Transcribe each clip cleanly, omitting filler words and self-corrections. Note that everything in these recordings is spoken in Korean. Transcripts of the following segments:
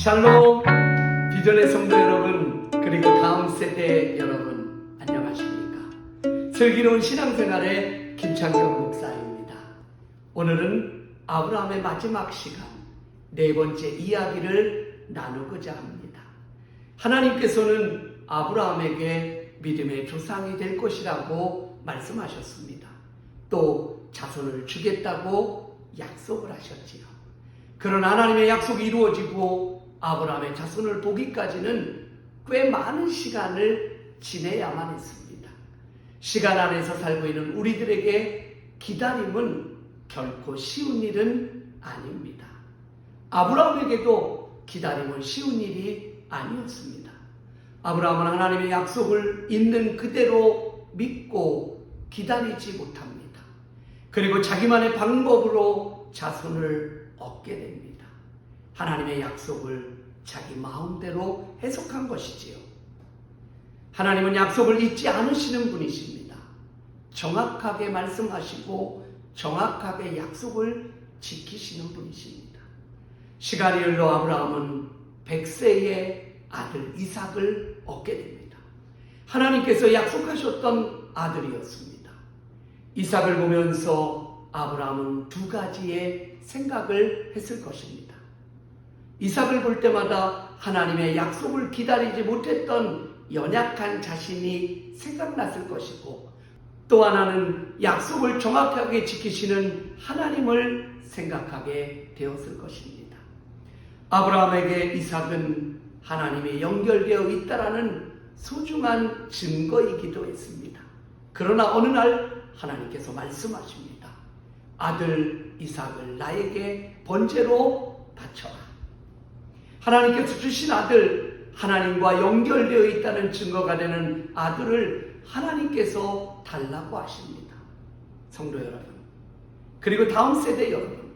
샬롬, 비전의 성도 여러분, 그리고 다음 세대 여러분, 안녕하십니까? 슬기로운 신앙생활의 김창경 목사입니다. 오늘은 아브라함의 마지막 시간, 네 번째 이야기를 나누고자 합니다. 하나님께서는 아브라함에게 믿음의 조상이 될 것이라고 말씀하셨습니다. 또 자손을 주겠다고 약속을 하셨지요. 그런 하나님의 약속이 이루어지고 아브라함의 자손을 보기까지는 꽤 많은 시간을 지내야만 했습니다. 시간 안에서 살고 있는 우리들에게 기다림은 결코 쉬운 일은 아닙니다. 아브라함에게도 기다림은 쉬운 일이 아니었습니다. 아브라함은 하나님의 약속을 있는 그대로 믿고 기다리지 못합니다. 그리고 자기만의 방법으로 자손을 얻게 됩니다. 하나님의 약속을 자기 마음대로 해석한 것이지요. 하나님은 약속을 잊지 않으시는 분이십니다. 정확하게 말씀하시고 정확하게 약속을 지키시는 분이십니다. 시간이 흘러 아브라함은 100세의 아들 이삭을 얻게 됩니다. 하나님께서 약속하셨던 아들이었습니다. 이삭을 보면서 아브라함은 두 가지의 생각을 했을 것입니다. 이삭을 볼 때마다 하나님의 약속을 기다리지 못했던 연약한 자신이 생각났을 것이고, 또 하나는 약속을 정확하게 지키시는 하나님을 생각하게 되었을 것입니다. 아브라함에게 이삭은 하나님이 연결되어 있다라는 소중한 증거이기도 했습니다. 그러나 어느 날 하나님께서 말씀하십니다. 아들 이삭을 나에게 번제로 바쳐라. 하나님께서 주신 아들, 하나님과 연결되어 있다는 증거가 되는 아들을 하나님께서 달라고 하십니다. 성도 여러분, 그리고 다음 세대 여러분,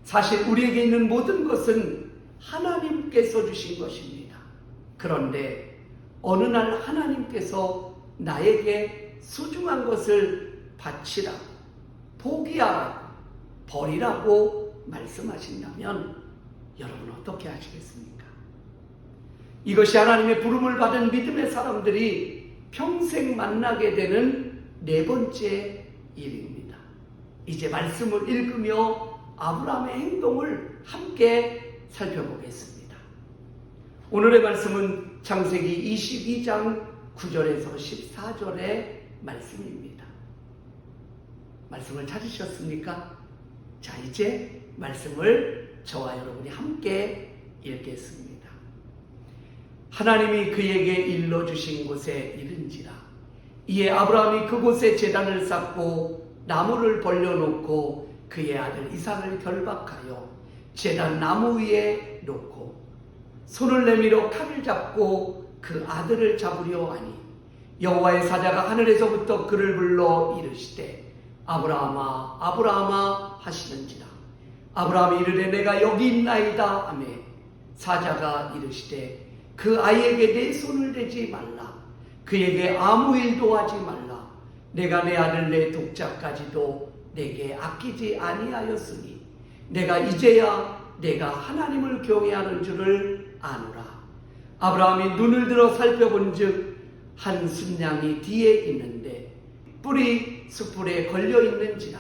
사실 우리에게 있는 모든 것은 하나님께서 주신 것입니다. 그런데 어느 날 하나님께서 나에게 소중한 것을 바치라고, 포기하라고, 버리라고 말씀하신다면 여러분 어떻게 하시겠습니까? 이것이 하나님의 부름을 받은 믿음의 사람들이 평생 만나게 되는 네 번째 일입니다. 이제 말씀을 읽으며 아브라함의 행동을 함께 살펴보겠습니다. 오늘의 말씀은 창세기 22장 9절에서 14절의 말씀입니다. 말씀을 찾으셨습니까? 자, 이제 말씀을 저와 여러분이 함께 읽겠습니다. 하나님이 그에게 일러주신 곳에 이른지라. 이에 아브라함이 그곳에 제단을 쌓고 나무를 벌려놓고 그의 아들 이삭을 결박하여 제단 나무 위에 놓고 손을 내밀어 칼을 잡고 그 아들을 잡으려 하니 여호와의 사자가 하늘에서부터 그를 불러 이르시되 아브라함아 아브라함아 하시는지라. 아브라함이 이르되 내가 여기 있나이다 하매 사자가 이르시되 그 아이에게 내 손을 대지 말라. 그에게 아무 일도 하지 말라. 내가 내 아들 내 독자까지도 내게 아끼지 아니하였으니 내가 이제야 내가 하나님을 경외하는 줄을 아노라. 아브라함이 눈을 들어 살펴본즉 한 순양이 뒤에 있는데 뿔이 숯불에 걸려 있는지라.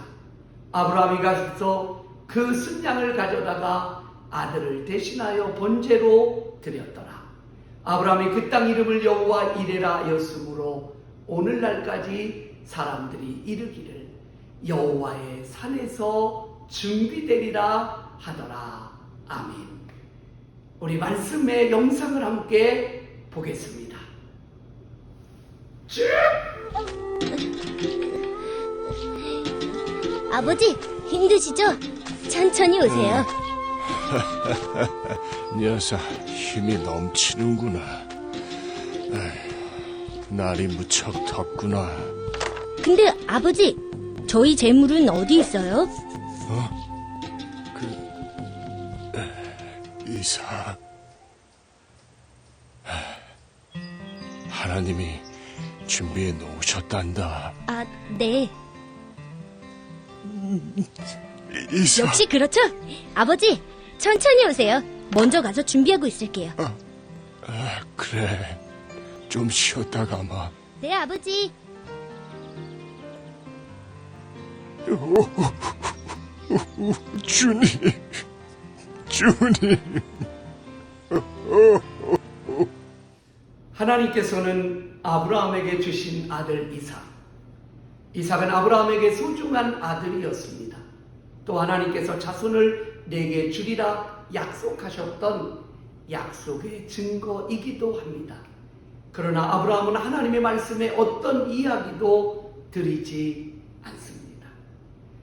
아브라함이 가서 그 순양을 가져다가 아들을 대신하여 번제로 드렸더라. 아브라함이 그 땅 이름을 여호와 이레라 하였으므로 오늘날까지 사람들이 이르기를 여호와의 산에서 준비되리라 하더라. 아멘. 우리 말씀의 영상을 함께 보겠습니다. 아버지, 힘드시죠? 천천히 오세요. 녀석 힘이 넘치는구나. 날이 무척 덥구나. 근데 아버지, 저희 재물은 어디 있어요? 이삭. 하나님이 준비해 놓으셨단다. 아, 네. 이삭. 역시 그렇죠? 아버지, 천천히 오세요. 먼저 가서 준비하고 있을게요. 그래. 좀 쉬었다가 마. 네, 아버지. 주님. 주님. 하나님께서는 아브라함에게 주신 아들 이삭은 아브라함에게 소중한 아들이었습니다. 또 하나님께서 자손을 내게 주리라 약속하셨던 약속의 증거이기도 합니다. 그러나 아브라함은 하나님의 말씀에 어떤 이야기도 드리지 않습니다.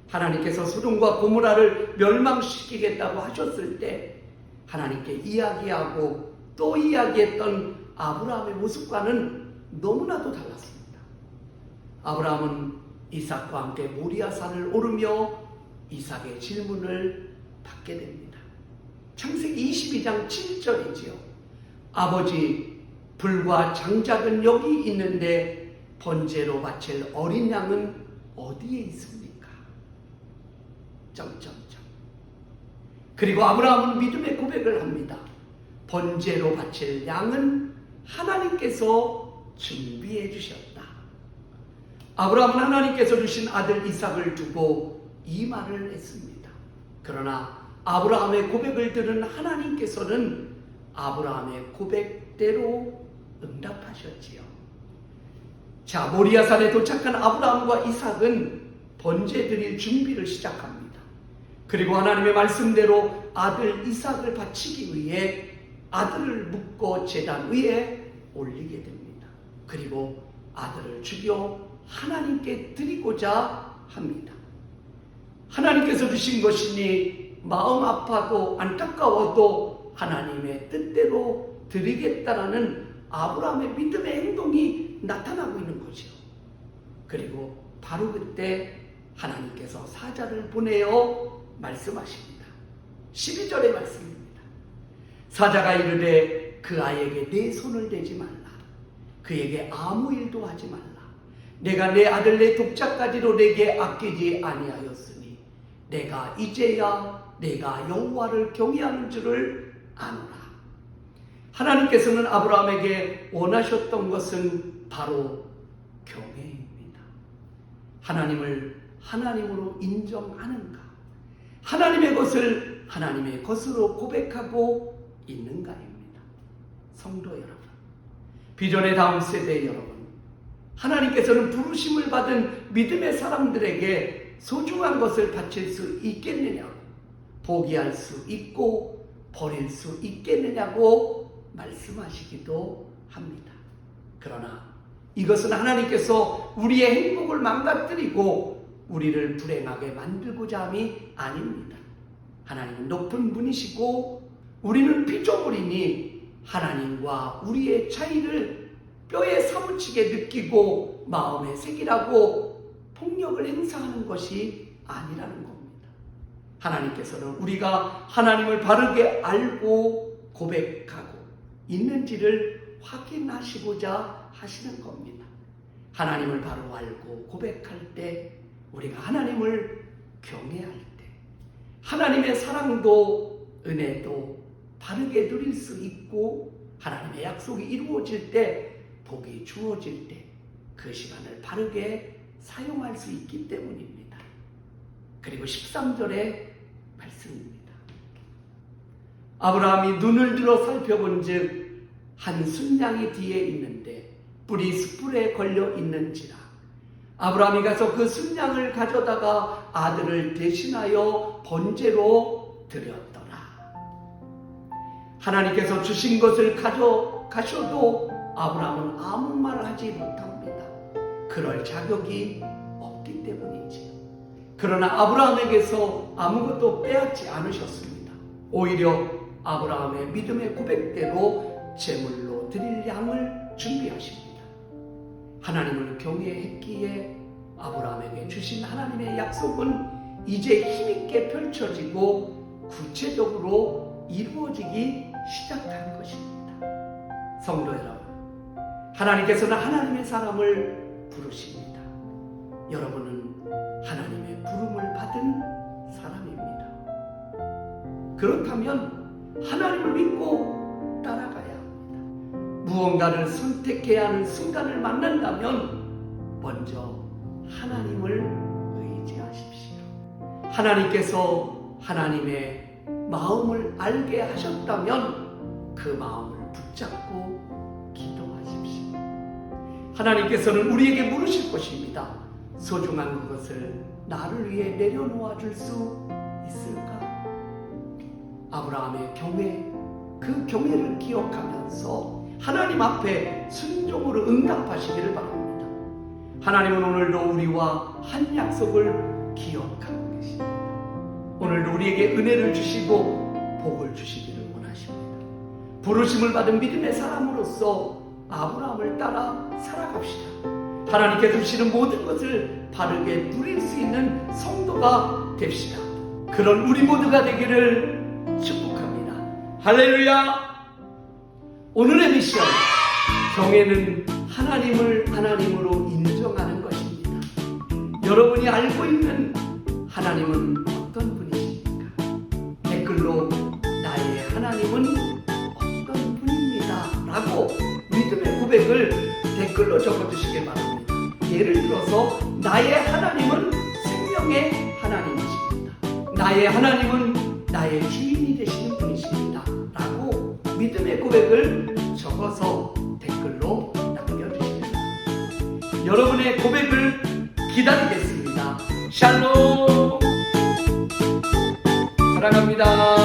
하나님께서 소돔과 고모라를 멸망시키겠다고 하셨을 때 하나님께 이야기하고 또 이야기했던 아브라함의 모습과는 너무나도 달랐습니다. 아브라함은 이삭과 함께 모리아산을 오르며 이삭의 질문을 받게 됩니다. 창세기 22장 7절이지요. 아버지, 불과 장작은 여기 있는데 번제로 바칠 어린 양은 어디에 있습니까? 그리고 아브라함은 믿음의 고백을 합니다. 번제로 바칠 양은 하나님께서 준비해 주셨다. 아브라함은 하나님께서 주신 아들 이삭을 두고 이 말을 했습니다. 그러나 아브라함의 고백을 들은 하나님께서는 아브라함의 고백대로 응답하셨지요. 자, 모리아산에 도착한 아브라함과 이삭은 번제 드릴 준비를 시작합니다. 그리고 하나님의 말씀대로 아들 이삭을 바치기 위해 아들을 묶어 제단 위에 올리게 됩니다. 그리고 아들을 죽여 하나님께 드리고자 합니다. 하나님께서 주신 것이니 마음 아파도 안타까워도 하나님의 뜻대로 드리겠다라는 아브라함의 믿음의 행동이 나타나고 있는 거죠. 그리고 바로 그때 하나님께서 사자를 보내어 말씀하십니다. 12절의 말씀입니다. 사자가 이르되 그 아이에게 내 손을 대지 말라. 그에게 아무 일도 하지 말라. 내가 내 아들 내 독자까지도 내게 아끼지 아니하였으니 내가 이제야 내가 여호와를 경외하는 줄을 아노라. 하나님께서는 아브라함에게 원하셨던 것은 바로 경외입니다. 하나님을 하나님으로 인정하는가? 하나님의 것을 하나님의 것으로 고백하고 있는가입니다. 성도 여러분, 비전의 다음 세대 여러분, 하나님께서는 부르심을 받은 믿음의 사람들에게 소중한 것을 바칠 수 있겠느냐고, 포기할 수 있고 버릴 수 있겠느냐고 말씀하시기도 합니다. 그러나 이것은 하나님께서 우리의 행복을 망가뜨리고 우리를 불행하게 만들고자 함이 아닙니다. 하나님은 높은 분이시고 우리는 피조물이니 하나님과 우리의 차이를 뼈에 사무치게 느끼고 마음에 새기라고 폭력을 행사하는 것이 아니라는 겁니다. 하나님께서는 우리가 하나님을 바르게 알고 고백하고 있는지를 확인하시고자 하시는 겁니다. 하나님을 바로 알고 고백할 때, 우리가 하나님을 경외할 때, 하나님의 사랑도 은혜도 바르게 누릴 수 있고 하나님의 약속이 이루어질 때, 복이 주어질 때 그 시간을 바르게 사용할 수 있기 때문입니다. 그리고 13절의 말씀입니다. 아브라함이 눈을 들어 살펴본 즉 한 순양이 뒤에 있는데 뿔이 숯불에 걸려 있는지라. 아브라함이 가서 그 순양을 가져다가 아들을 대신하여 번제로 드렸더라. 하나님께서 주신 것을 가져가셔도 아브라함은 아무 말 하지 못합니다. 그럴 자격이 없기 때문이지요. 그러나 아브라함에게서 아무것도 빼앗지 않으셨습니다. 오히려 아브라함의 믿음의 고백대로 제물로 드릴 양을 준비하십니다. 하나님을 경외했기에 아브라함에게 주신 하나님의 약속은 이제 힘있게 펼쳐지고 구체적으로 이루어지기 시작한 것입니다. 성도 여러분, 하나님께서는 하나님의 사람을 부르십니다. 여러분은 하나님의 부름을 받은 사람입니다. 그렇다면 하나님을 믿고 따라가야 합니다. 무언가를 선택해야 하는 순간을 만난다면 먼저 하나님을 의지하십시오. 하나님께서 하나님의 마음을 알게 하셨다면 그 마음을 붙잡고 기도하십시오. 하나님께서는 우리에게 물으실 것입니다. 소중한 그것을 나를 위해 내려놓아 줄 수 있을까? 아브라함의 경외, 그 경외를 기억하면서 하나님 앞에 순종으로 응답하시기를 바랍니다. 하나님은 오늘도 우리와 한 약속을 기억하고 계십니다. 오늘도 우리에게 은혜를 주시고 복을 주시기를 원하십니다. 부르심을 받은 믿음의 사람으로서 아브라함을 따라 살아갑시다. 하나님께 주시는 모든 것을 바르게 누릴 수 있는 성도가 됩시다. 그런 우리 모두가 되기를 축복합니다. 할렐루야! 오늘의 미션, 경외는 하나님을 하나님으로 인정하는 것입니다. 여러분이 알고 있는 하나님은 어떤 분이십니까? 댓글로 나의 하나님은 어떤 분입니다 라고 믿음의 고백을 댓글로 적어주시길 바랍니다. 예를 들어서 나의 하나님은 생명의 하나님이십니다. 나의 하나님은 나의 주인이 되시는 분이십니다 라고 믿음의 고백을 적어서 댓글로 남겨주십니다. 여러분의 고백을 기다리겠습니다. 샬롬, 사랑합니다.